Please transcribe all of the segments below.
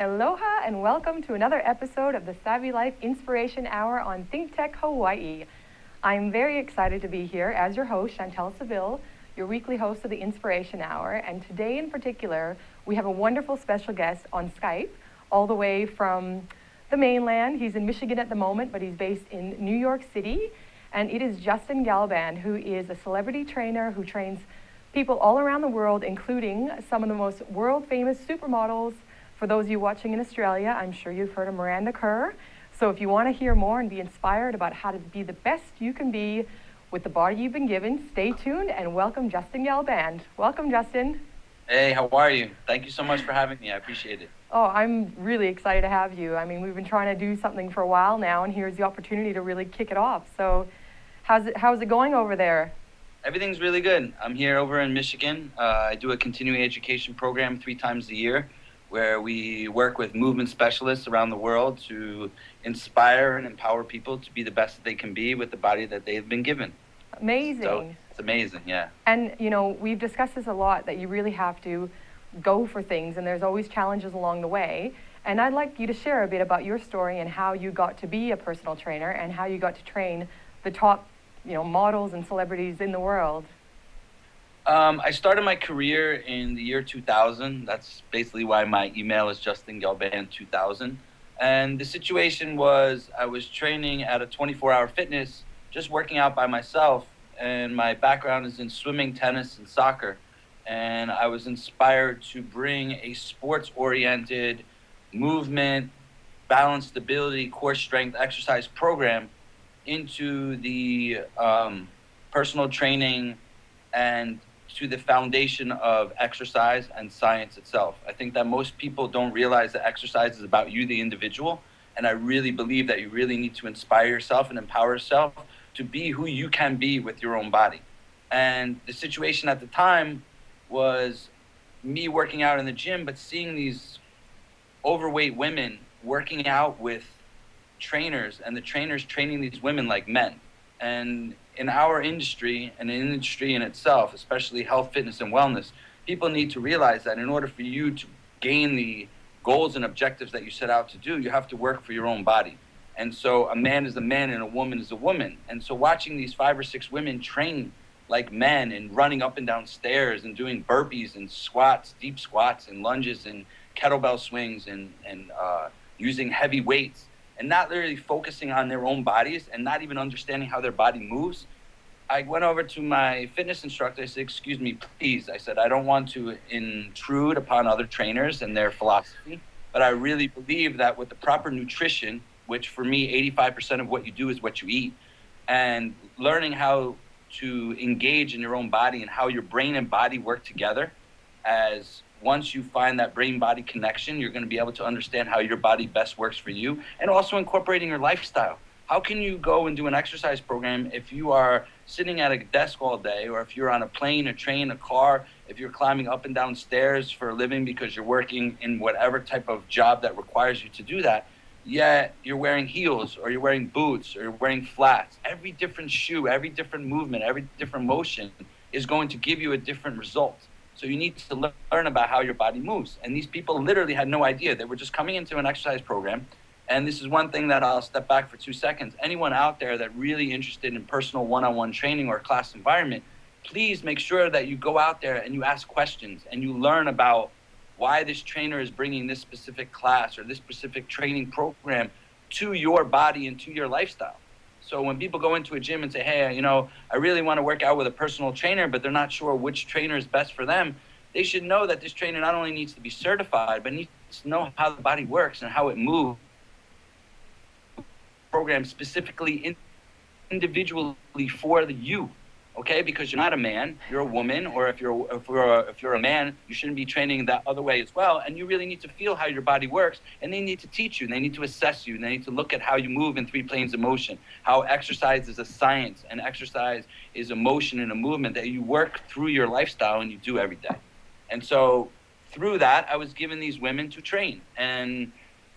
Aloha and welcome to another episode of the Savvy Life Inspiration Hour on ThinkTech Hawaii. I'm very excited to be here as your host, Chantel Seville, your weekly host of the Inspiration Hour. And today in particular, we have a wonderful special guest on Skype, all the way from the mainland. He's in Michigan at the moment, but he's based in New York City. And it is Justin Gelband, who is a celebrity trainer who trains people all around the world, including some of the most world-famous supermodels. For those of you watching in Australia, I'm sure you've heard of Miranda Kerr. So if you want to hear more and be inspired about how to be the best you can be with the body you've been given, stay tuned and welcome Justin Gelband. Welcome, Justin. Hey, how are you? Thank you so much for having me. I appreciate it. Oh, I'm really excited to have you. I mean, we've been trying to do something for a while now, and here's the opportunity to really kick it off. So how's it going over there? Everything's really good. I'm here over in Michigan. I do a continuing education program 3 times a year where we work with movement specialists around the world to inspire and empower people to be the best that they can be with the body that they've been given. Amazing. So it's amazing, yeah. And, you know, we've discussed this a lot, that you really have to go for things, and there's always challenges along the way. And I'd like you to share a bit about your story and how you got to be a personal trainer and how you got to train the top, models and celebrities in the world. I started my career in the year 2000. That's basically why my email is Justin Gelband 2000. And the situation was I was training at a 24-hour fitness, just working out by myself. And my background is in swimming, tennis, and soccer. And I was inspired to bring a sports-oriented movement, balance, stability, core strength exercise program into the personal training and to the foundation of exercise and science itself. I think that most people don't realize that exercise is about you, the individual. And I really believe that you really need to inspire yourself and empower yourself to be who you can be with your own body. And the situation at the time was me working out in the gym, but seeing these overweight women working out with trainers, and the trainers training these women like men. And in our industry, and in industry in itself, especially health, fitness, and wellness, people need to realize that in order for you to gain the goals and objectives that you set out to do, you have to work for your own body. And so a man is a man and a woman is a woman. And so watching these 5 or 6 women train like men and running up and down stairs and doing burpees and squats, deep squats and lunges and kettlebell swings and using heavy weights, and not really focusing on their own bodies and not even understanding how their body moves, I went over to my fitness instructor. I said, "Excuse me, please." I said, "I don't want to intrude upon other trainers and their philosophy, but I really believe that with the proper nutrition, which for me, 85% of what you do is what you eat, and learning how to engage in your own body and how your brain and body work together, as once you find that brain-body connection, you're going to be able to understand how your body best works for you, and also incorporating your lifestyle. How can you go and do an exercise program if you are sitting at a desk all day, or if you're on a plane, a train, a car, if you're climbing up and down stairs for a living because you're working in whatever type of job that requires you to do that, yet you're wearing heels, or you're wearing boots, or you're wearing flats? Every different shoe, every different movement, every different motion is going to give you a different result. So you need to learn about how your body moves. And these people literally had no idea. They were just coming into an exercise program. And this is one thing that I'll step back for 2 seconds. Anyone out there that really interested in personal one-on-one training or class environment, please make sure that you go out there and you ask questions and you learn about why this trainer is bringing this specific class or this specific training program to your body and to your lifestyle. So when people go into a gym and say, "Hey, I really want to work out with a personal trainer," but they're not sure which trainer is best for them, they should know that this trainer not only needs to be certified, but needs to know how the body works and how it moves. Program specifically individually for you, okay? Because you're not a man, you're a woman, or if you're a man, you shouldn't be training that other way as well. And you really need to feel how your body works, and they need to teach you, and they need to assess you, and they need to look at how you move in 3 planes of motion, how exercise is a science, and exercise is a motion and a movement that you work through your lifestyle and you do every day. And so through that, I was given these women to train. And,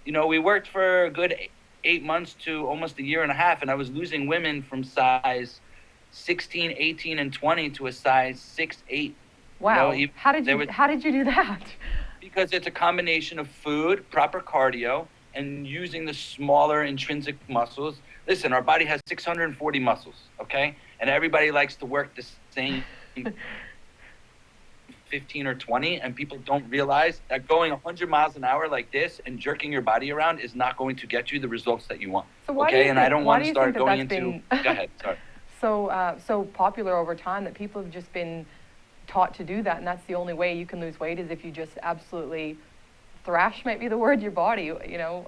we worked for a good 8 months to almost a year and a half, and I was losing women from size 16, 18, and 20 to a size 6, 8. Wow. How did you do that? Because it's a combination of food, proper cardio, and using the smaller intrinsic muscles. Listen, our body has 640 muscles, okay? And everybody likes to work the same 15 or 20, and people don't realize that going 100 miles an hour like this and jerking your body around is not going to get you the results that you want. So why okay? do you And think, I don't why want do to you start think that going that's into. been Go ahead, sorry. so popular over time that people have just been taught to do that, and that's the only way you can lose weight is if you just absolutely thrash, might be the word, your body, you know?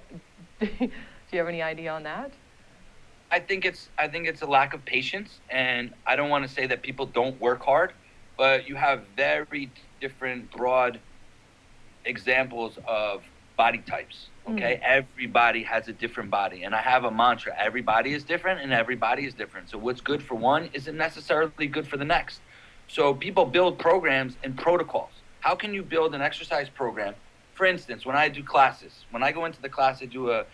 Do you have any idea on that? I think it's a lack of patience, and I don't want to say that people don't work hard, but you have very different broad examples of body types. Okay, everybody has a different body, and I have a mantra: everybody is different, and everybody is different. So what's good for one isn't necessarily good for the next. So people build programs and protocols. How can you build an exercise program? For instance, when I do classes, when I go into the class, I do a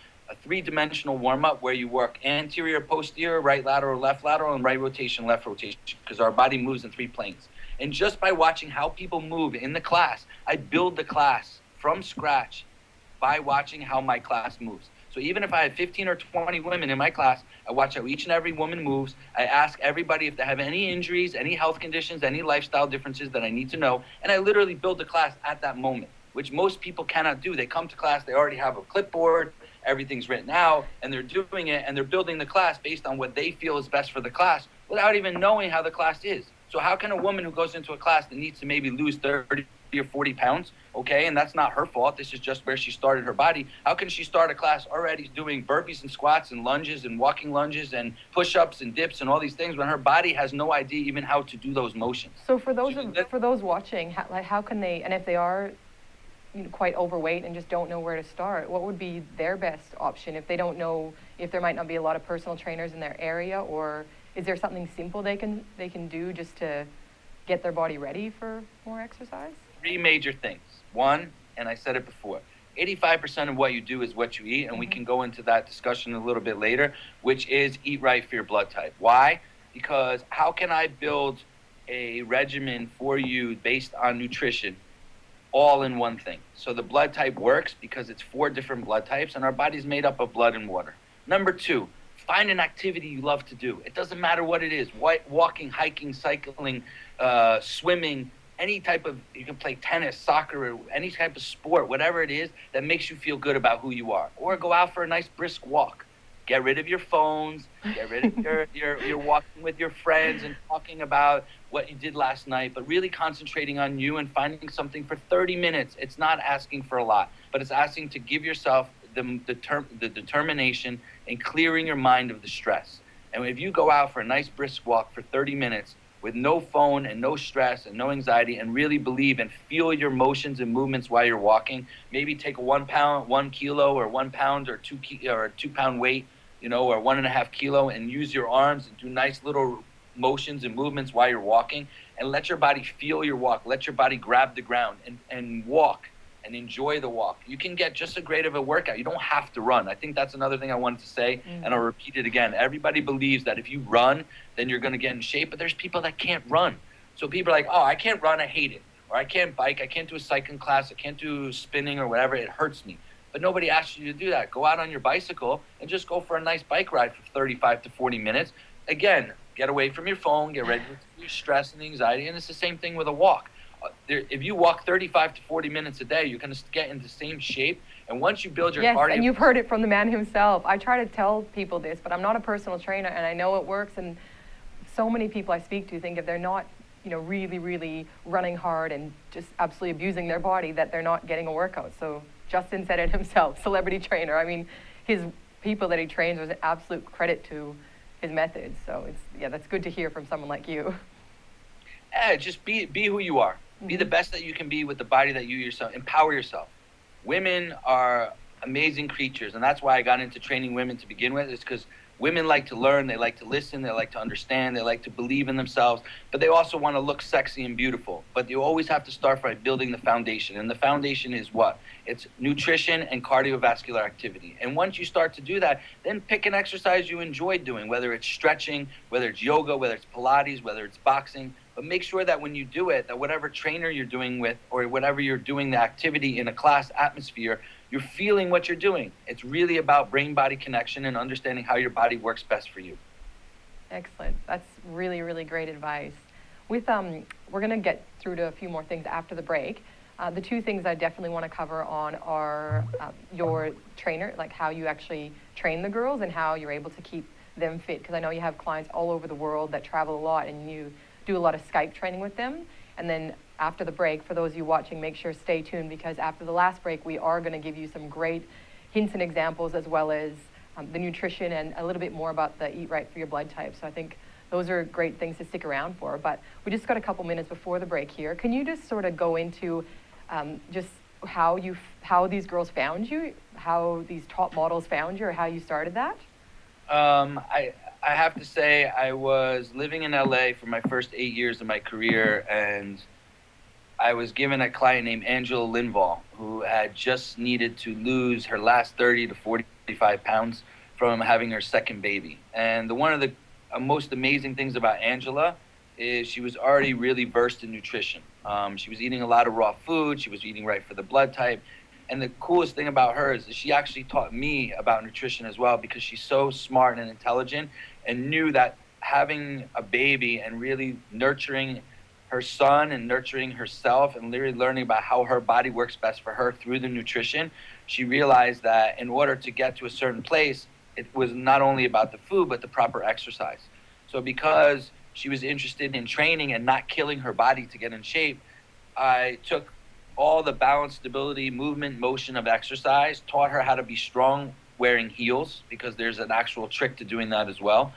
three-dimensional warm-up where you work anterior, posterior, right lateral, and right rotation, left rotation, because our body moves in three planes. And just by watching how people move in the class, I build the class from scratch by watching how my class moves. So even if I have 15 or 20 women in my class, I watch how each and every woman moves. I ask everybody if they have any injuries, any health conditions, any lifestyle differences that I need to know. And I literally build the class at that moment, which most people cannot do. They come to class, they already have a clipboard, everything's written out, and they're doing it, and they're building the class based on what they feel is best for the class without even knowing how the class is. So how can a woman who goes into a class that needs to maybe lose 30 or 40 pounds, okay, and that's not her fault, this is just where she started her body, how can she start a class already doing burpees and squats and lunges and walking lunges and push-ups and dips and all these things when her body has no idea even how to do those motions? So for those watching, how can they, and if they are quite overweight and just don't know where to start, what would be their best option if they don't know, if there might not be a lot of personal trainers in their area, or is there something simple they can do just to get their body ready for more exercise? Three major things. One, and I said it before, 85% of what you do is what you eat, and we can go into that discussion a little bit later, which is eat right for your blood type. Why? Because how can I build a regimen for you based on nutrition all in one thing? So the blood type works because it's 4 different blood types, and our body's made up of blood and water. Number 2, find an activity you love to do. It doesn't matter what it is, walking, hiking, cycling, swimming, any type of, you can play tennis, soccer, any type of sport, whatever it is that makes you feel good about who you are. Or go out for a nice brisk walk. Get rid of your phones, get rid of your walking with your friends and talking about what you did last night, but really concentrating on you and finding something for 30 minutes. It's not asking for a lot, but it's asking to give yourself the determination and clearing your mind of the stress. And if you go out for a nice brisk walk for 30 minutes with no phone and no stress and no anxiety, and really believe and feel your motions and movements while you're walking, maybe take a 1 kilo or 1 pound or 2 pound weight, or 1.5 kilo, and use your arms and do nice little motions and movements while you're walking, and let your body feel your walk. Let your body grab the ground and walk and enjoy the walk. You can get just as great of a workout. You don't have to run. I think that's another thing I wanted to say, and I'll repeat it again. Everybody believes that if you run, then you're going to get in shape, but there's people that can't run. So people are like, oh, I can't run, I hate it. Or I can't bike, I can't do a cycling class, I can't do spinning or whatever, it hurts me. But nobody asks you to do that. Go out on your bicycle and just go for a nice bike ride for 35 to 40 minutes. Again, get away from your phone, get ready for your stress and anxiety, and it's the same thing with a walk. If you walk 35 to 40 minutes a day, you're going to get into the same shape. And once you build your cardio... Yes, and you've heard it from the man himself. I try to tell people this, but I'm not a personal trainer, and I know it works. And so many people I speak to think if they're not, really, really running hard and just absolutely abusing their body, that they're not getting a workout. So Justin said it himself, celebrity trainer. I mean, his people that he trains are an absolute credit to his methods. So that's good to hear from someone like you. Just be who you are. Be the best that you can be with the body that you yourself. Empower yourself. Women are amazing creatures, and that's why I got into training women to begin with, is because women like to learn, they like to listen, they like to understand, they like to believe in themselves, but they also want to look sexy and beautiful. But you always have to start by building the foundation. And the foundation is what? It's nutrition and cardiovascular activity. And once you start to do that, then pick an exercise you enjoy doing, whether it's stretching, whether it's yoga, whether it's Pilates, whether it's boxing. But make sure that when you do it, that whatever trainer you're doing with or whatever you're doing the activity in a class atmosphere, you're feeling what you're doing. It's really about brain-body connection and understanding how your body works best for you. Excellent. That's really, really great advice. We're going to get through to a few more things after the break. The two things I definitely want to cover on are your trainer, like how you actually train the girls and how you're able to keep them fit. Because I know you have clients all over the world that travel a lot and you do a lot of Skype training with them. And then after the break, for those of you watching, make sure stay tuned because after the last break, we are going to give you some great hints and examples as well as the nutrition and a little bit more about the eat right for your blood type. So I think those are great things to stick around for. But we just got a couple minutes before the break here. Can you just sort of go into just how these girls found you, how these top models found you, or how you started that? I have to say I was living in LA for my first 8 years of my career, and I was given a client named Angela Linval, who had just needed to lose her last 30 to 45 pounds from having her second baby. And one of the most amazing things about Angela is she was already really versed in nutrition. She was eating a lot of raw food. She was eating right for the blood type. And the coolest thing about her is that she actually taught me about nutrition as well because she's so smart and intelligent and knew that having a baby and really nurturing her son and nurturing herself and literally learning about how her body works best for her through the nutrition, she realized that in order to get to a certain place, it was not only about the food, but the proper exercise. So because she was interested in training and not killing her body to get in shape, I took all the balance, stability, movement, motion of exercise, taught her how to be strong wearing heels because there's an actual trick to doing that as well.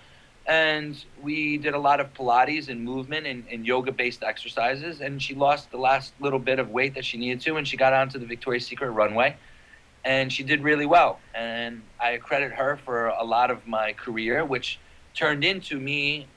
And we did a lot of Pilates and movement and yoga-based exercises, and she lost the last little bit of weight that she needed to, and she got onto the Victoria's Secret runway, and she did really well. And I credit her for a lot of my career, which turned into me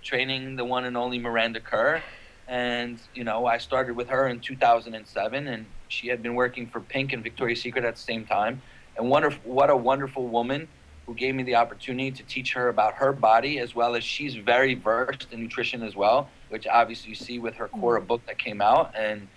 training the one and only Miranda Kerr. And, I started with her in 2007, and she had been working for Pink and Victoria's Secret at the same time. And what a wonderful woman who gave me the opportunity to teach her about her body, as well as she's very versed in nutrition as well, which obviously you see with her Cora book that came out. And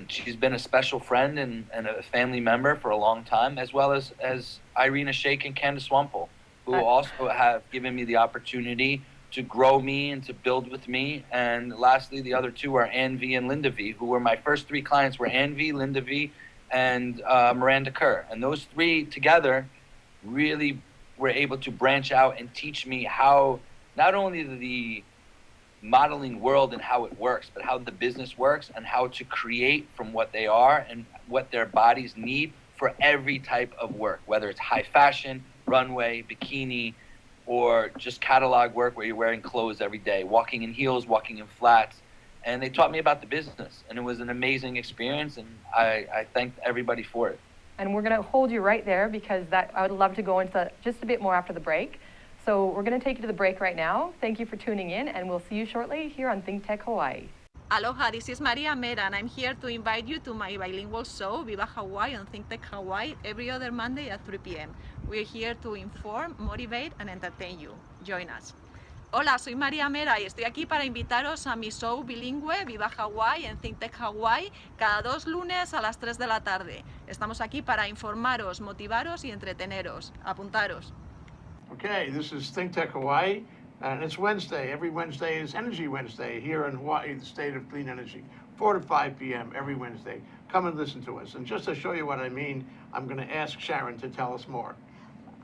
she's been a special friend and a family member for a long time, as well as Irina Shayk and Candace Wampel, who also have given me the opportunity to grow me and to build with me. And lastly, the other two are Ann V and Linda V, who were my first three clients were Ann V, Linda V, and Miranda Kerr. And those three together really were able to branch out and teach me how not only the modeling world and how it works, but how the business works and how to create from what they are and what their bodies need for every type of work, whether it's high fashion, runway, bikini, or just catalog work where you're wearing clothes every day, walking in heels, walking in flats. And they taught me about the business, and it was an amazing experience, and I thanked everybody for it. And we're going to hold you right there because I would love to go into just a bit more after the break. So we're going to take you to the break right now. Thank you for tuning in, and we'll see you shortly here on ThinkTech Hawaii. Aloha, this is Maria Mera, and I'm here to invite you to my bilingual show, Viva Hawaii, on ThinkTech Hawaii, every other Monday at 3 p.m. We're here to inform, motivate, and entertain you. Join us. Hola, soy María Mera y estoy aquí para invitaros a mi show bilingüe Viva Hawaii en ThinkTech Hawaii cada 2 lunes a las 3 de la tarde. Estamos aquí para informaros, motivaros y entreteneros. Apuntaros. Okay, this is ThinkTech Hawaii, and it's Wednesday. Every Wednesday is Energy Wednesday here in Hawaii, the state of clean energy. 4 to 5 p.m. every Wednesday. Come and listen to us. And just to show you what I mean, I'm going to ask Sharon to tell us more.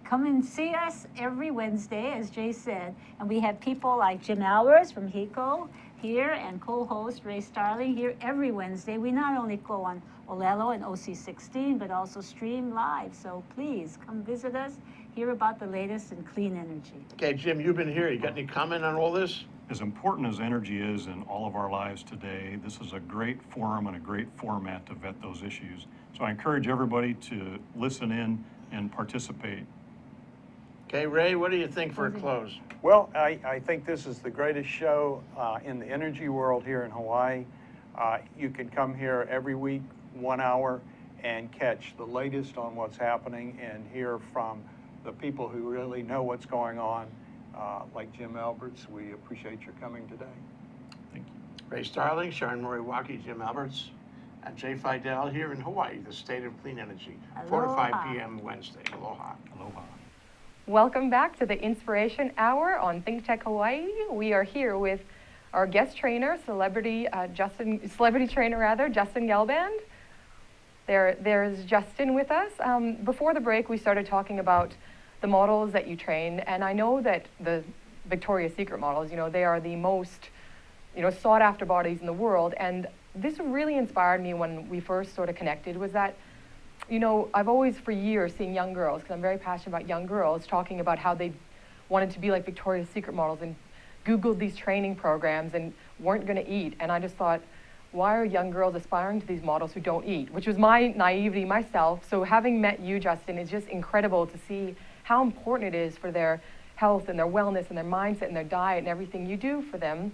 Come and see us every Wednesday, as Jay said. And we have people like Jim Albers from HECO here and co-host Ray Starling here every Wednesday. We not only go on Olelo and OC16, but also stream live. So please come visit us, hear about the latest in clean energy. Okay, Jim, you've been here. You got any comment on all this? As important as energy is in all of our lives today, this is a great forum and a great format to vet those issues. So I encourage everybody to listen in and participate. Okay, Ray, what do you think for a close? Well, I think this is the greatest show in the energy world here in Hawaii. You can come here every week, 1 hour, and catch the latest on what's happening and hear from the people who really know what's going on, like Jim Alberts. We appreciate your coming today. Thank you. Ray Starling, Sharon Moriwaki, Jim Alberts, and Jay Fidel here in Hawaii, the state of clean energy, 4 to 5 Aloha. p.m. Wednesday. Aloha. Aloha. Welcome back to the Inspiration Hour on ThinkTech Hawaii. We are here with our guest trainer, celebrity trainer, Justin Gelband. There's Justin with us. Before the break, we started talking about the models that you train, and I know that the Victoria's Secret models, they are the most, sought after bodies in the world, and this really inspired me when we first sort of connected, was that I've always, for years, seen young girls, because I'm very passionate about young girls, talking about how they wanted to be like Victoria's Secret models and Googled these training programs and weren't going to eat. And I just thought, why are young girls aspiring to these models who don't eat? Which was my naivety myself. So having met you, Justin, is just incredible to see how important it is for their health and their wellness and their mindset and their diet and everything you do for them,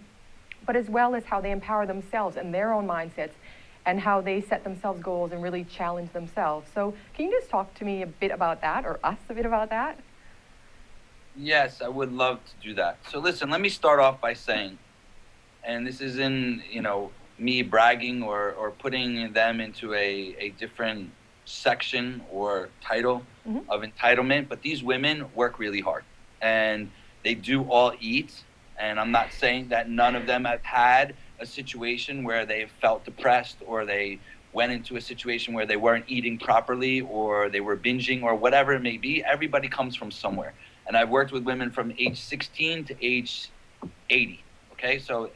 but as well as how they empower themselves and their own mindsets, and how they set themselves goals and really challenge themselves. So can you just talk to me a bit about that, or us a bit about that? Yes, I would love to do that. So listen, let me start off by saying, and this isn't, me bragging or putting them into a different section or title of entitlement, but these women work really hard and they do all eat. And I'm not saying that none of them have had a situation where they felt depressed or they went into a situation where they weren't eating properly or they were binging or whatever it may be. Everybody comes from somewhere. And I've worked with women from age 16 to age 80. Okay, so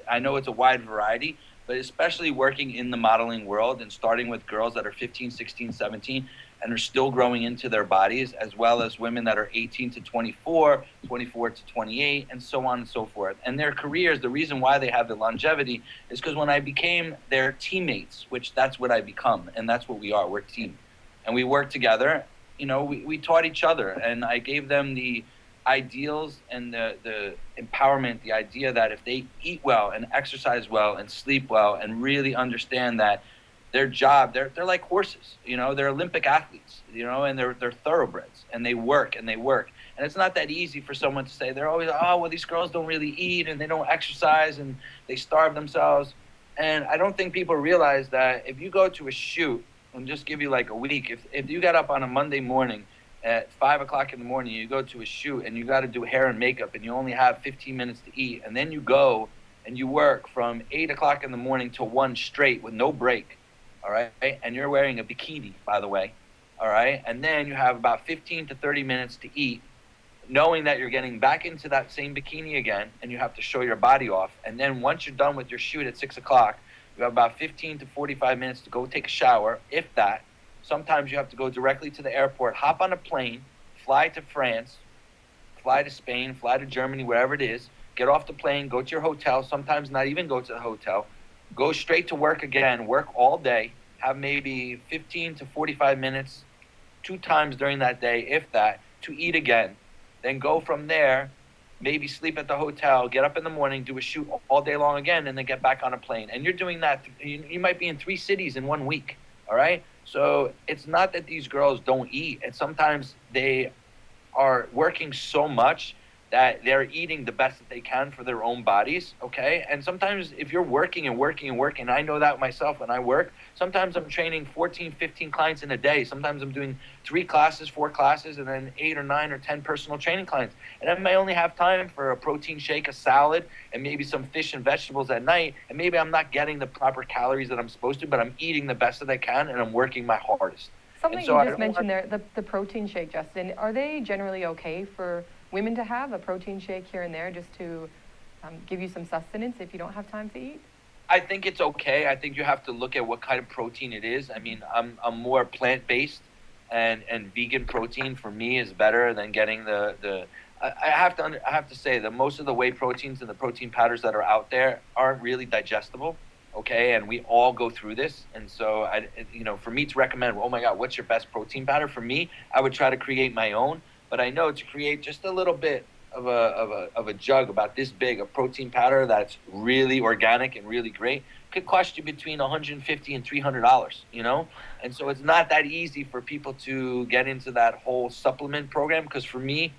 I know it's a wide variety, but especially working in the modeling world and starting with girls that are 15, 16, 17, and are still growing into their bodies, as well as women that are 18 to 24, 24 to 28, and so on and so forth. And their careers, the reason why they have the longevity is because when I became their teammates, which that's what I become, and that's what we are, we're a team. And we work together, we taught each other, and I gave them the ideals and the empowerment, the idea that if they eat well and exercise well and sleep well and really understand that their job, they're like horses, they're Olympic athletes, and they're thoroughbreds, and they work and they work. And it's not that easy for someone to say, they're always, oh, well, these girls don't really eat and they don't exercise and they starve themselves. And I don't think people realize that if you go to a shoot, and just give you like a week, if you got up on a Monday morning at 5 o'clock in the morning, you go to a shoot and you got to do hair and makeup and you only have 15 minutes to eat, and then you go and you work from 8 o'clock in the morning to 1 straight with no break, all right? And you're wearing a bikini, by the way, all right? And then you have about 15 to 30 minutes to eat, knowing that you're getting back into that same bikini again, and you have to show your body off. And then once you're done with your shoot at 6 o'clock, you have about 15 to 45 minutes to go take a shower, if that. Sometimes you have to go directly to the airport, hop on a plane, fly to France, fly to Spain, fly to Germany, wherever it is, get off the plane, go to your hotel, sometimes not even go to the hotel, go straight to work again, work all day, have maybe 15 to 45 minutes, 2 times during that day, if that, to eat again. Then go from there, maybe sleep at the hotel, get up in the morning, do a shoot all day long again, and then get back on a plane. And you're doing that, you might be in 3 cities in 1 week, all right? So it's not that these girls don't eat, and sometimes they are working so much that they're eating the best that they can for their own bodies, okay? And sometimes if you're working and working and working, I know that myself when I work, sometimes I'm training 14, 15 clients in a day. Sometimes I'm doing 3 classes, 4 classes, and then 8 or 9 or 10 personal training clients. And I may only have time for a protein shake, a salad, and maybe some fish and vegetables at night. And maybe I'm not getting the proper calories that I'm supposed to, but I'm eating the best that I can, and I'm working my hardest. Something so you just mentioned there, the protein shake, Justin, are they generally okay for women to have a protein shake here and there just to give you some sustenance if you don't have time to eat? I think it's okay. I think you have to look at what kind of protein it is. I mean, I'm more plant-based, and vegan protein for me is better than getting I have to say that most of the whey proteins and the protein powders that are out there aren't really digestible. Okay, and we all go through this, and so for me to recommend, oh my God, what's your best protein powder? For me, I would try to create my own. but I know to create just a little bit of a jug about this big, a protein powder that's really organic and really great, could cost you between $150 and $300, you know? And so it's not that easy for people to get into that whole supplement program, because for me,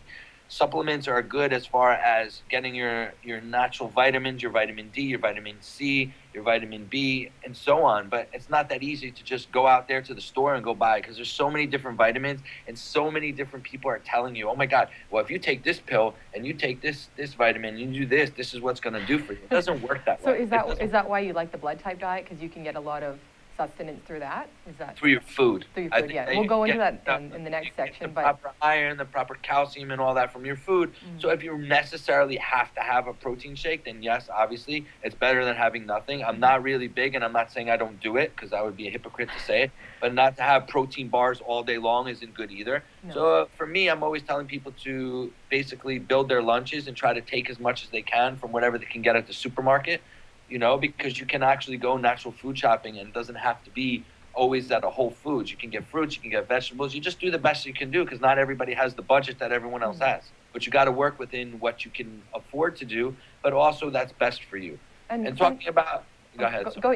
supplements are good as far as getting your natural vitamins, your vitamin D, your vitamin C, your vitamin B, and so on. But it's not that easy to just go out there to the store and go buy, because there's so many different vitamins and so many different people are telling you, oh my God, well, if you take this pill and you take this vitamin, you do this, this is what's going to do for you. It doesn't work that way. So is that why you like the blood type diet? Because you can get a lot of sustenance through that? Is that through your food? Through your food, yeah. We'll go into that in the next section. The proper iron, the proper calcium, and all that from your food. So if you necessarily have to have a protein shake, then yes, obviously, it's better than having nothing. I'm not really big, and I'm not saying I don't do it, because I would be a hypocrite to say it, but not to have protein bars all day long isn't good either. No. So for me, I'm always telling people to basically build their lunches and try to take as much as they can from whatever they can get at the supermarket. You know, because you can actually go natural food shopping, and it doesn't have to be always at a Whole Foods. You can get fruits, you can get vegetables. You just do the best you can do, because not everybody has the budget that everyone else has. But you got to work within what you can afford to do, but also that's best for you. And talking about, go ahead. Go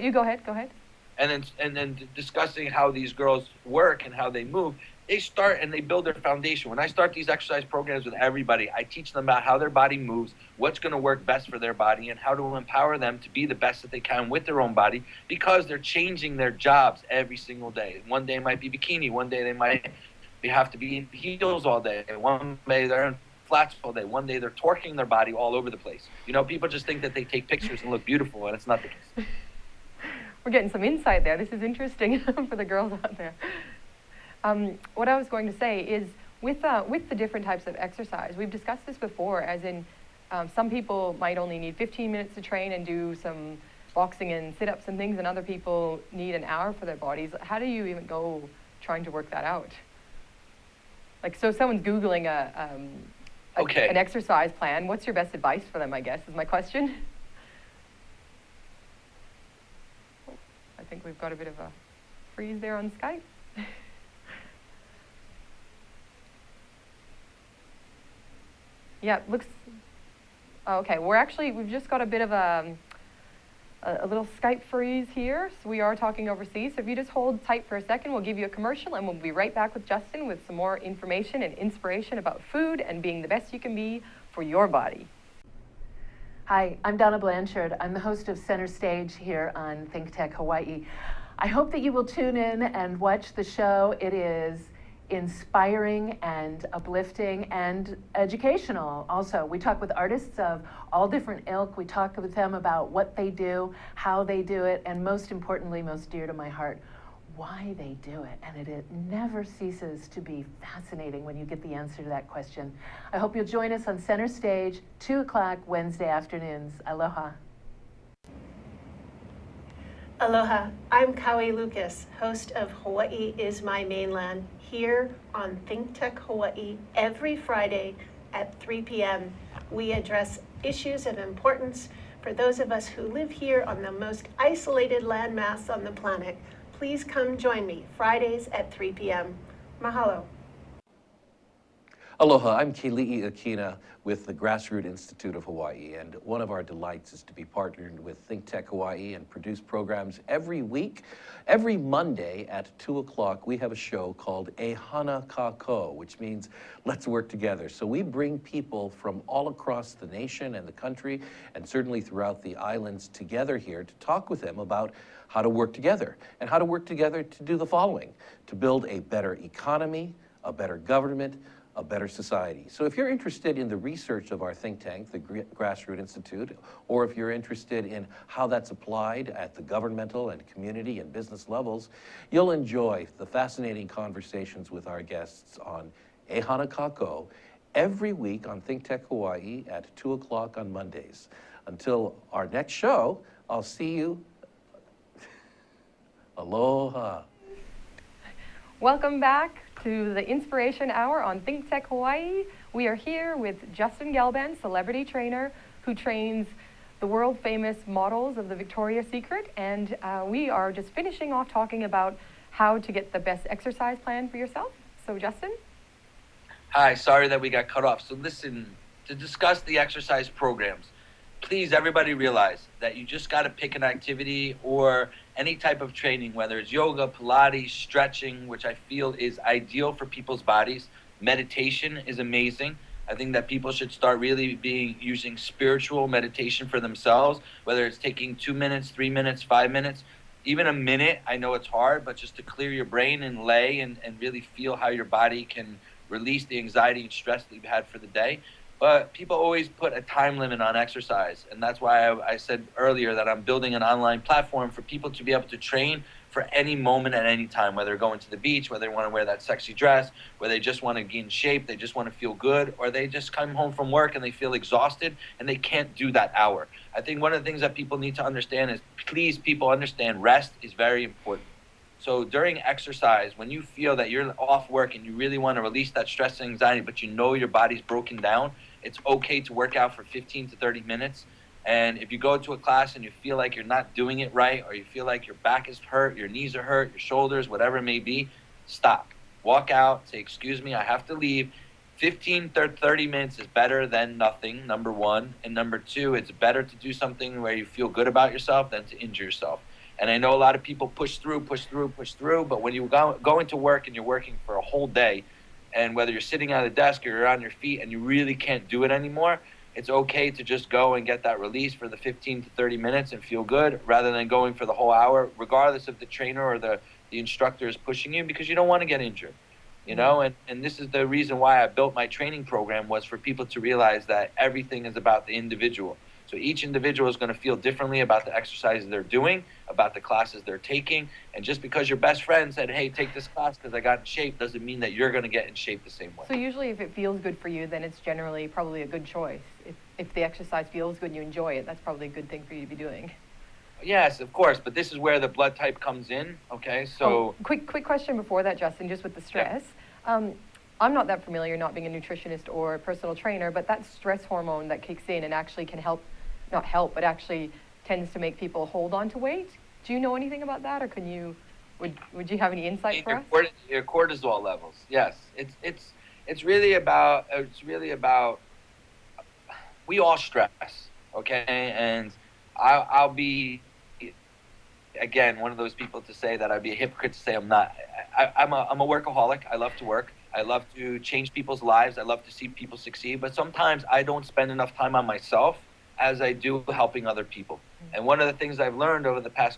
ahead. And then discussing how these girls work and how they move. They start and they build their foundation. When I start these exercise programs with everybody, I teach them about how their body moves, what's going to work best for their body, and how to empower them to be the best that they can with their own body, because they're changing their jobs every single day. One day it might be bikini. One day they might have to be in heels all day. One day they're in flats all day. One day they're torquing their body all over the place. You know, people just think that they take pictures and look beautiful, and it's not the case. We're getting some insight there. This is interesting for the girls out there. What I was going to say is, with the different types of exercise, we've discussed this before, as in some people might only need 15 minutes to train and do some boxing and sit-ups and things, and other people need an hour for their bodies. How do you even go trying to work that out? Like, so someone's Googling an exercise plan. What's your best advice for them, I guess, is my question. I think we've got a bit of a freeze there on Skype. Yeah, looks, okay, we've just got a bit of a little Skype freeze here. So we are talking overseas. So if you just hold tight for a second, we'll give you a commercial, and we'll be right back with Justin with some more information and inspiration about food and being the best you can be for your body. Hi, I'm Donna Blanchard. I'm the host of Center Stage here on ThinkTech Hawaii. I hope that you will tune in and watch the show. It is inspiring and uplifting and educational. Also, we talk with artists of all different ilk. We talk with them about what they do, how they do it, and most importantly, most dear to my heart, why they do it. And it never ceases to be fascinating when you get the answer to that question. I hope you'll join us on Center Stage, 2 o'clock Wednesday afternoons. Aloha. Aloha, I'm Kaui Lucas, host of Hawaii is My Mainland, here on ThinkTech Hawaii every Friday at 3 p.m. We address issues of importance for those of us who live here on the most isolated landmass on the planet. Please come join me Fridays at 3 p.m. Mahalo. Aloha, I'm Keli'i Akina with the Grassroots Institute of Hawaii, and one of our delights is to be partnered with ThinkTech Hawaii and produce programs every week. Every Monday at 2 o'clock, we have a show called E Hana Kako, which means let's work together. So we bring people from all across the nation and the country, and certainly throughout the islands, together here to talk with them about how to work together, and how to work together to do the following: to build a better economy, a better government, a better society. So if you're interested in the research of our think tank, the Grassroots Institute, or if you're interested in how that's applied at the governmental and community and business levels, you'll enjoy the fascinating conversations with our guests on E Hana Kako every week on ThinkTech Hawaii at 2 o'clock on Mondays. Until our next show, I'll see you. Aloha. Welcome back to the Inspiration Hour on ThinkTech Hawaii. We are here with Justin Gelband, celebrity trainer who trains the world-famous models of the Victoria's Secret, and we are just finishing off talking about how to get the best exercise plan for yourself. So Justin? Hi, sorry that we got cut off. So listen, to discuss the exercise programs, please everybody realize that you just got to pick an activity or any type of training, whether it's yoga, Pilates, stretching, which I feel is ideal for people's bodies. Meditation is amazing. I think that people should start really using spiritual meditation for themselves, whether it's taking 2 minutes, 3 minutes, 5 minutes, even a minute. I know it's hard, but just to clear your brain and lay and really feel how your body can release the anxiety and stress that you've had for the day. But people always put a time limit on exercise. And that's why I said earlier that I'm building an online platform for people to be able to train for any moment at any time, whether they're going to the beach, whether they want to wear that sexy dress, whether they just want to gain shape, they just want to feel good, or they just come home from work and they feel exhausted and they can't do that hour. I think one of the things that people need to understand is, please, people understand rest is very important. So during exercise, when you feel that you're off work and you really want to release that stress and anxiety, but you know your body's broken down, it's okay to work out for 15 to 30 minutes. And if you go to a class and you feel like you're not doing it right, or you feel like your back is hurt, your knees are hurt, your shoulders, whatever it may be, stop. Walk out, say, excuse me, I have to leave. 15 to 30 minutes is better than nothing, number one. And number two, it's better to do something where you feel good about yourself than to injure yourself. And I know a lot of people push through, but when you go into work and you're working for a whole day, and whether you're sitting at a desk or you're on your feet and you really can't do it anymore, it's okay to just go and get that release for the 15 to 30 minutes and feel good, rather than going for the whole hour, regardless if the trainer or the instructor is pushing you, because you don't want to get injured. You know, and this is the reason why I built my training program, was for people to realize that everything is about the individual. So each individual is going to feel differently about the exercises they're doing, about the classes they're taking. And just because your best friend said, hey, take this class because I got in shape, doesn't mean that you're going to get in shape the same way. So usually if it feels good for you, then it's generally probably a good choice. If the exercise feels good and you enjoy it, that's probably a good thing for you to be doing. Yes, of course, but this is where the blood type comes in, okay? So quick question before that, Justin, just with the stress. Yeah. I'm not that familiar, not being a nutritionist or a personal trainer, but that stress hormone that kicks in and actually can not help, but actually tends to make people hold on to weight. Do you know anything about that, or would you have any insight for us? Your cortisol levels, yes. It's really about we all stress, okay? And I'll be, again, one of those people to say that I'd be a hypocrite to say I'm not. I'm a workaholic. I love to work. I love to change people's lives. I love to see people succeed. But sometimes I don't spend enough time on myself as I do helping other people. And one of the things I've learned over the past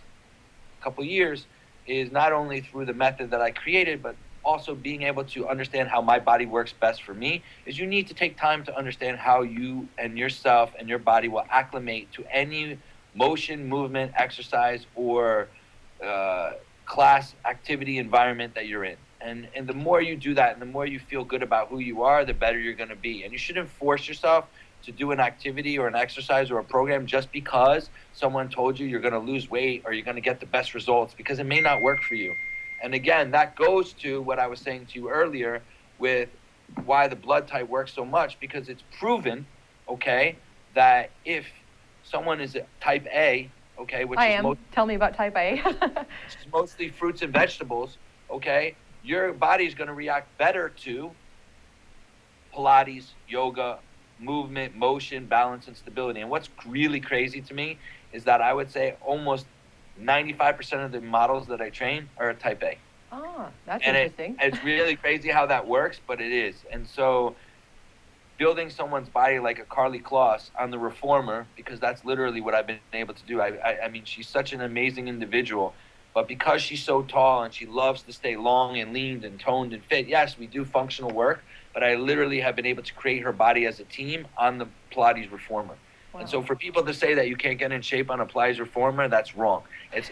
couple years is not only through the method that I created, but also being able to understand how my body works best for me, is you need to take time to understand how you and yourself and your body will acclimate to any motion, movement, exercise, or class, activity, environment that you're in. And the more you do that and the more you feel good about who you are, the better you're going to be. And you shouldn't force yourself to do an activity or an exercise or a program just because someone told you you're going to lose weight or you're going to get the best results, because it may not work for you. And again, that goes to what I was saying to you earlier with why the blood type works so much, because it's proven, okay, that if someone is a type A, okay, which tell me about type A. which is mostly fruits and vegetables, okay, your body's going to react better to Pilates, yoga, movement, motion, balance, and stability. And what's really crazy to me is that I would say almost 95% of the models that I train are type A. Oh, that's interesting. It's really crazy how that works, but it is. And so building someone's body like a Carly Kloss on the Reformer, because that's literally what I've been able to do. I mean, she's such an amazing individual, but because she's so tall and she loves to stay long and lean and toned and fit, yes, we do functional work, but I literally have been able to create her body as a team on the Pilates Reformer. Wow. And so for people to say that you can't get in shape on a Pilates Reformer, that's wrong. It's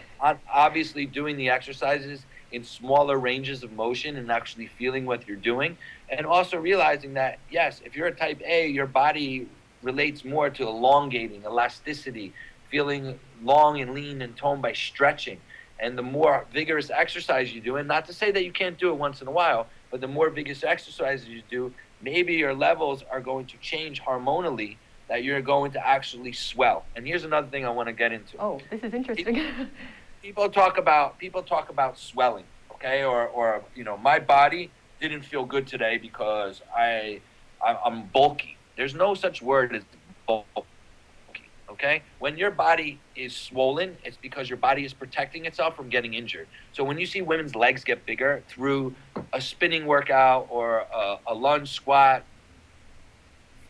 obviously doing the exercises in smaller ranges of motion and actually feeling what you're doing. And also realizing that, yes, if you're a type A, your body relates more to elongating, elasticity, feeling long and lean and toned by stretching. And the more vigorous exercise you do, and not to say that you can't do it once in a while, but the more vigorous exercises you do, maybe your levels are going to change hormonally, that you're going to actually swell. And here's another thing I want to get into. Oh, this is interesting. People talk about swelling, okay? Or you know, my body didn't feel good today because I'm bulky. There's no such word as bulky. Okay? When your body is swollen, it's because your body is protecting itself from getting injured. So when you see women's legs get bigger through a spinning workout or a lunge squat,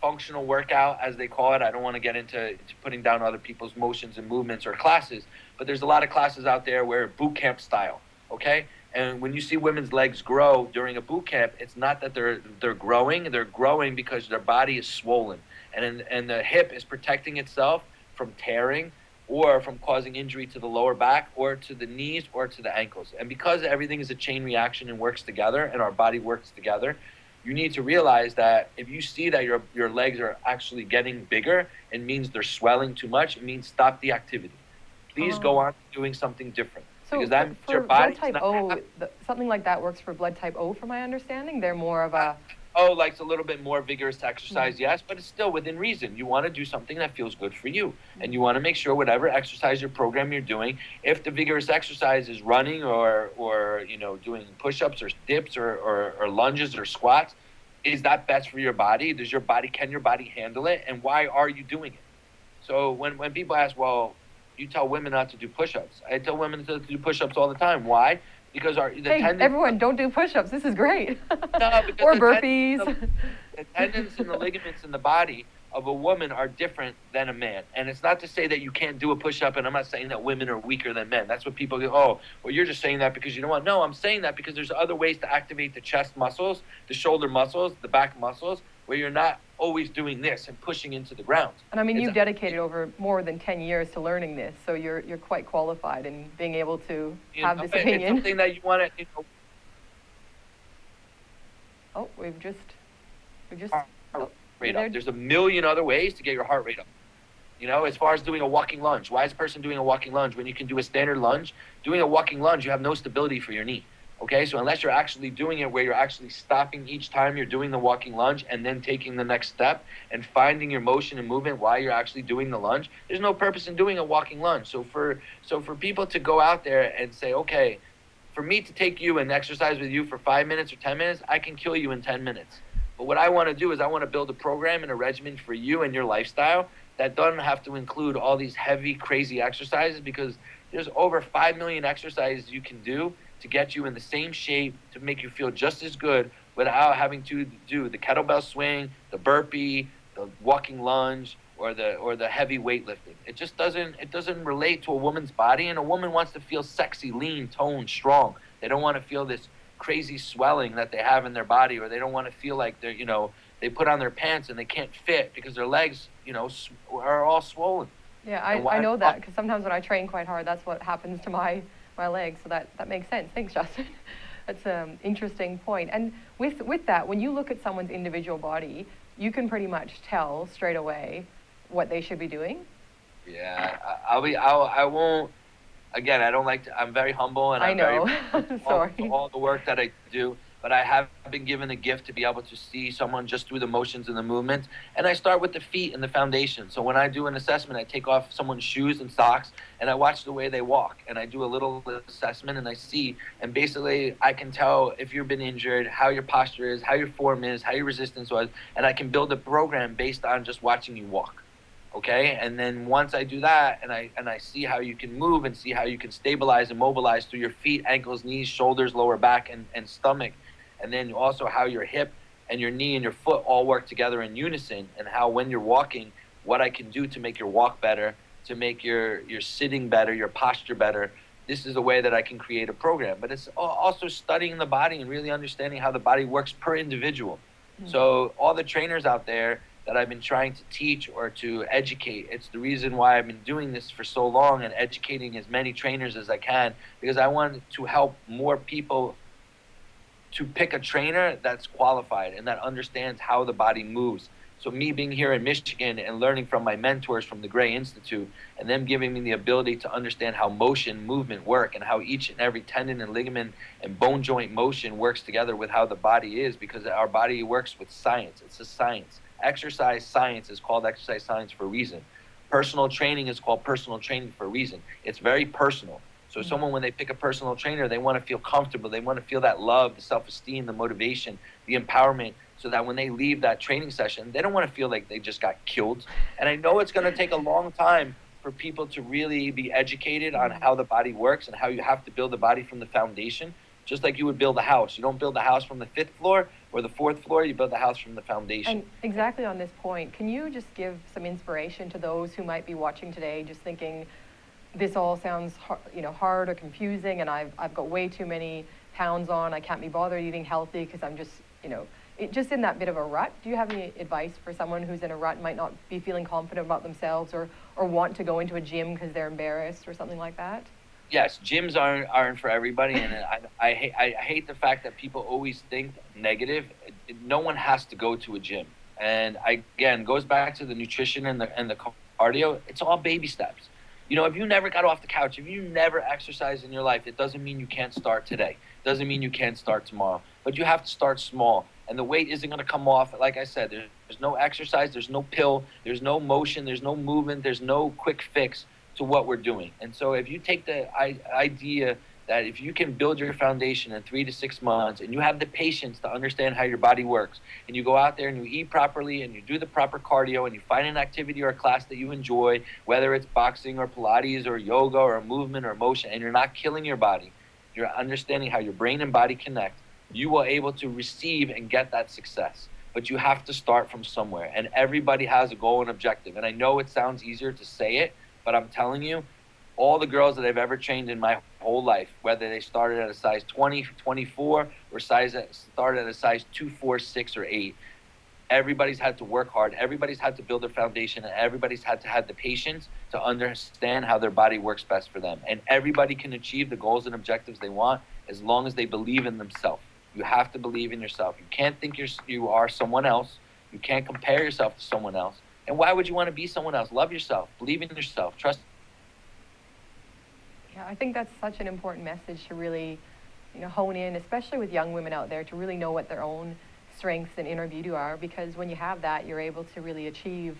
functional workout, as they call it. I don't want to get into putting down other people's motions and movements or classes, but there's a lot of classes out there where boot camp style, okay? And when you see women's legs grow during a boot camp, it's not that they're growing because their body is swollen, and the hip is protecting itself from tearing or from causing injury to the lower back or to the knees or to the ankles. And because everything is a chain reaction and works together, and our body works together, you need to realize that if you see that your legs are actually getting bigger, it means they're swelling too much. It means stop the activity. Please go on doing something different. So because that means for your blood body's type not O, happy. something like that works for blood type O, from my understanding. They're more of a Likes a little bit more vigorous exercise, yes, but it's still within reason. You want to do something that feels good for you, and you want to make sure whatever exercise or program you're doing, if the vigorous exercise is running or doing push-ups or dips or lunges or squats, is that best for your body? Can your body handle it, and why are you doing it? So when people ask, well, you tell women not to do push-ups, I tell women to do push-ups all the time. Why? Because everyone, don't do push-ups. This is great. No, because or burpees. The tendons and the ligaments in the body of a woman are different than a man. And it's not to say that you can't do a push-up, and I'm not saying that women are weaker than men. That's what people go, oh, well, you're just saying that because you don't want. No, I'm saying that because there's other ways to activate the chest muscles, the shoulder muscles, the back muscles, where you're not always doing this and pushing into the ground. And I mean, you've dedicated over more than 10 years to learning this, so you're quite qualified in being able to have this opinion. It's something that you want to, Oh, we've just. Rate up. There's a million other ways to get your heart rate up. As far as doing a walking lunge, why is a person doing a walking lunge when you can do a standard lunge? Doing a walking lunge, you have no stability for your knee. Okay, so unless you're actually doing it where you're actually stopping each time you're doing the walking lunge and then taking the next step and finding your motion and movement while you're actually doing the lunge, there's no purpose in doing a walking lunge. So for people to go out there and say, okay, for me to take you and exercise with you for 5 minutes or 10 minutes, I can kill you in 10 minutes. But what I want to do is I want to build a program and a regimen for you and your lifestyle that doesn't have to include all these heavy, crazy exercises, because there's over 5 million exercises you can do to get you in the same shape, to make you feel just as good without having to do the kettlebell swing, the burpee, the walking lunge, or the heavy weightlifting. It just doesn't relate to a woman's body, and a woman wants to feel sexy, lean, toned, strong. They don't want to feel this crazy swelling that they have in their body, or they don't want to feel like they're, they put on their pants and they can't fit because their legs, are all swollen. Yeah, I know that, because sometimes when I train quite hard, that's what happens to my legs, so that makes sense. Thanks, Justin. That's an interesting point. And with that, when you look at someone's individual body, you can pretty much tell straight away what they should be doing. Yeah, I won't. Again, I don't like to. I'm very humble, and I'm very sorry. All the work that I do. But I have been given a gift to be able to see someone just through the motions and the movements. And I start with the feet and the foundation. So when I do an assessment, I take off someone's shoes and socks, and I watch the way they walk. And I do a little assessment, and I see. And basically, I can tell if you've been injured, how your posture is, how your form is, how your resistance was. And I can build a program based on just watching you walk. Okay, and then once I do that, and I see how you can move and see how you can stabilize and mobilize through your feet, ankles, knees, shoulders, lower back, and stomach, and then also how your hip and your knee and your foot all work together in unison, and how when you're walking, what I can do to make your walk better, to make your sitting better, your posture better. This is a way that I can create a program. But it's also studying the body and really understanding how the body works per individual. Mm-hmm. So all the trainers out there that I've been trying to teach or to educate, it's the reason why I've been doing this for so long and educating as many trainers as I can, because I want to help more people to pick a trainer that's qualified and that understands how the body moves. So me being here in Michigan and learning from my mentors from the Gray Institute, and them giving me the ability to understand how motion, movement work, and how each and every tendon and ligament and bone joint motion works together with how the body is, because our body works with science. It's a science. Exercise science is called exercise science for a reason. Personal training is called personal training for a reason. It's very personal. So someone, when they pick a personal trainer, they want to feel comfortable. They want to feel that love, the self-esteem, the motivation, the empowerment, so that when they leave that training session, they don't want to feel like they just got killed. And I know it's going to take a long time for people to really be educated on how the body works and how you have to build the body from the foundation, just like you would build a house. You don't build the house from the 5th floor or the 4th floor, you build the house from the foundation. And exactly on this point, can you just give some inspiration to those who might be watching today, just thinking, this all sounds hard or confusing, and I've got way too many pounds on, I can't be bothered eating healthy because I'm just, just in that bit of a rut. Do you have any advice for someone who's in a rut and might not be feeling confident about themselves or want to go into a gym because they're embarrassed or something like that? Yes, gyms aren't for everybody, and I hate the fact that people always think negative. No one has to go to a gym, and again, goes back to the nutrition and the cardio. It's all baby steps. If you never got off the couch, if you never exercised in your life, it doesn't mean you can't start today. It doesn't mean you can't start tomorrow. But you have to start small. And the weight isn't going to come off. Like I said, there's no exercise, there's no pill, there's no motion, there's no movement, there's no quick fix to what we're doing. And so if you take the idea that if you can build your foundation in 3 to 6 months and you have the patience to understand how your body works, and you go out there and you eat properly and you do the proper cardio and you find an activity or a class that you enjoy, whether it's boxing or Pilates or yoga or a movement or motion, and you're not killing your body, you're understanding how your brain and body connect, you will able to receive and get that success. But you have to start from somewhere, and everybody has a goal and objective. And I know it sounds easier to say it, but I'm telling you, all the girls that I've ever trained in my whole life, whether they started at a size 20, 24, or started at a size 2, 4, 6, or 8, everybody's had to work hard. Everybody's had to build their foundation, and everybody's had to have the patience to understand how their body works best for them. And everybody can achieve the goals and objectives they want as long as they believe in themselves. You have to believe in yourself. You can't think you are someone else. You can't compare yourself to someone else. And why would you want to be someone else? Love yourself. Believe in yourself. Trust. Yeah, I think that's such an important message to really, hone in, especially with young women out there, to really know what their own strengths and inner beauty are, because when you have that, you're able to really achieve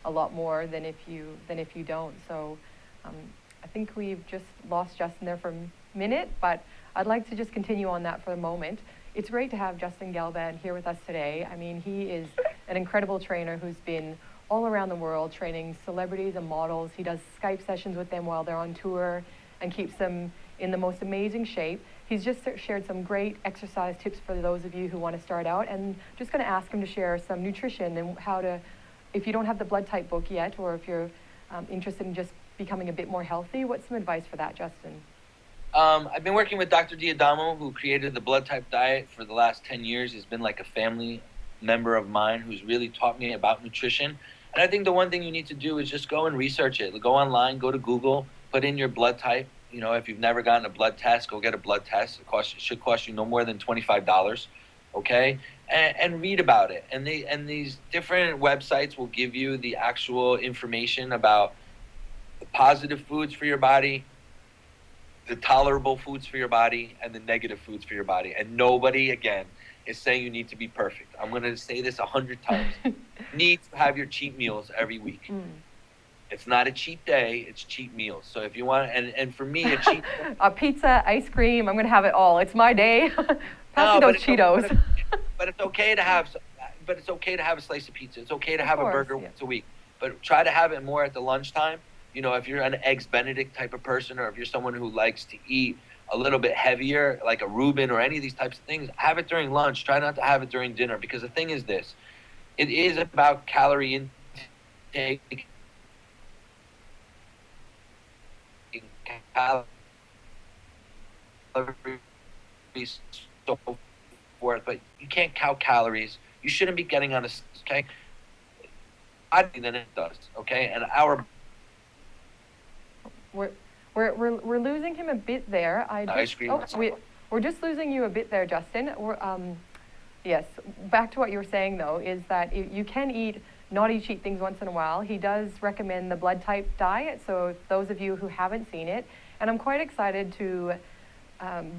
a lot more than if you don't. So I think we've just lost Justin there for a minute, but I'd like to just continue on that for a moment. It's great to have Justin Gelband here with us today. I mean, he is an incredible trainer who's been all around the world training celebrities and models. He does Skype sessions with them while they're on tour and keeps them in the most amazing shape. He's just shared some great exercise tips for those of you who want to start out, and just going to ask him to share some nutrition and how to, if you don't have the blood type book yet, or if you're interested in just becoming a bit more healthy, what's some advice for that, Justin? I've been working with Dr. Diadamo, who created the blood type diet for the last 10 years. He's been like a family member of mine who's really taught me about nutrition. And I think the one thing you need to do is just go and research it. Go online, go to Google, put in your blood type. If you've never gotten a blood test, go get a blood test. It should cost you no more than $25, okay? And read about it. And these different websites will give you the actual information about the positive foods for your body, the tolerable foods for your body, and the negative foods for your body. And nobody, again, is saying you need to be perfect. I'm going to say this 100 times. You need to have your cheat meals every week. It's not a cheat day, it's cheat meals. So if you want, and for me, a cheat a pizza, ice cream, I'm going to have it all. It's my day. Pass me those Cheetos. But it's okay to have a slice of pizza. It's okay to have a burger once a week. But try to have it more at the lunchtime. If you're an Eggs Benedict type of person, or if you're someone who likes to eat a little bit heavier, like a Reuben or any of these types of things, have it during lunch. Try not to have it during dinner, because the thing is this. It is about calorie intake, calories, so forth, but you can't count calories. You shouldn't be getting on okay? Than it does, okay? And we're losing him a bit there. Ice cream. We're just losing you a bit there, Justin. Yes, back to what you were saying, though, is that you can eat naughty cheat things once in a while. He does recommend the blood type diet, so those of you who haven't seen it, and I'm quite excited to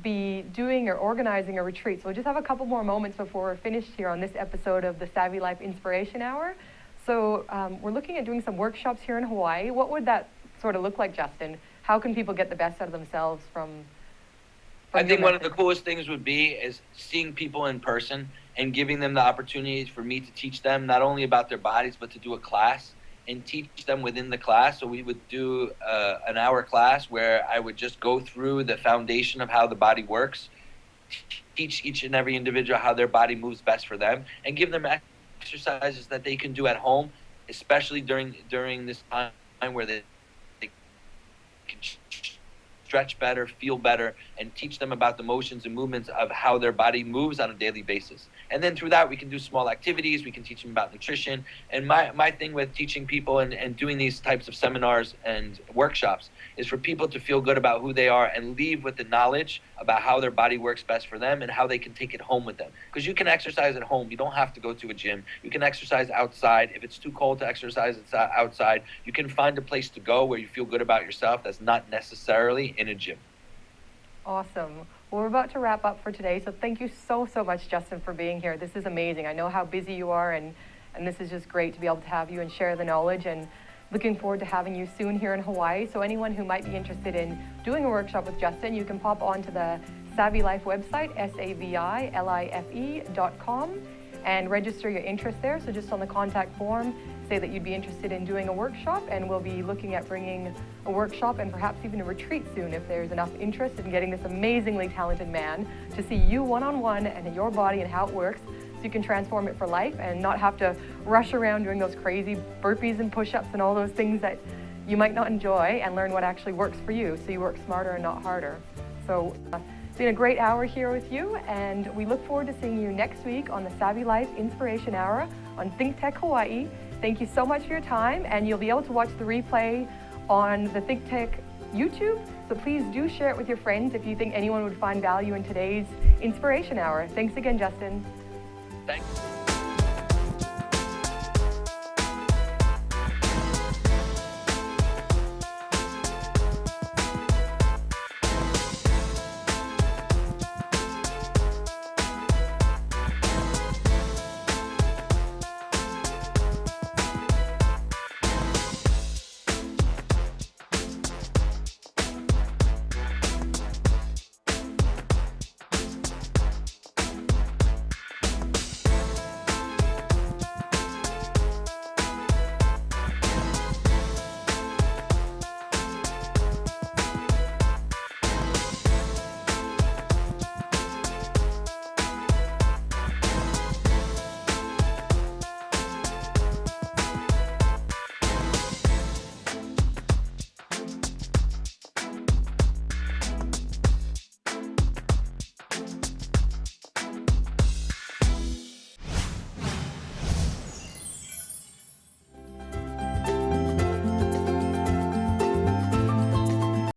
be doing or organizing a retreat. So we'll just have a couple more moments before we're finished here on this episode of the Savvy Life Inspiration Hour. So we're looking at doing some workshops here in Hawaii. What would that sort of look like, Justin? how can people get the best out of themselves from I your think one of the method? coolest things would be is seeing people in person and giving them the opportunities for me to teach them not only about their bodies, but to do a class and teach them within the class. So we would do an hour class where I would just go through the foundation of how the body works, teach each and every individual how their body moves best for them, and give them exercises that they can do at home, especially during this time where they can stretch better, feel better, and teach them about the motions and movements of how their body moves on a daily basis. And then through that, we can do small activities. We can teach them about nutrition. And my thing with teaching people and doing these types of seminars and workshops is for people to feel good about who they are and leave with the knowledge about how their body works best for them and how they can take it home with them. Because you can exercise at home. You don't have to go to a gym. You can exercise outside. If it's too cold to exercise outside, you can find a place to go where you feel good about yourself that's not necessarily in a gym. Awesome. Well, we're about to wrap up for today, so thank you so much, Justin, for being here. This is amazing. I know how busy you are, and this is just great to be able to have you and share the knowledge, and looking forward to having you soon here in Hawaii. So anyone who might be interested in doing a workshop with Justin, you can pop onto the Savvy Life website, savilife.com, and register your interest there. So just on the contact form, say that you'd be interested in doing a workshop, and we'll be looking at bringing a workshop and perhaps even a retreat soon if there's enough interest in getting this amazingly talented man to see you one-on-one and your body and how it works, so you can transform it for life and not have to rush around doing those crazy burpees and push-ups and all those things that you might not enjoy, and learn what actually works for you so you work smarter and not harder. So it's been a great hour here with you, and we look forward to seeing you next week on the Savvy Life Inspiration Hour on ThinkTech Hawaii. Thank you so much for your time, and you'll be able to watch the replay on the ThinkTech YouTube, so please do share it with your friends if you think anyone would find value in today's Inspiration Hour. Thanks again, Justin. Thanks.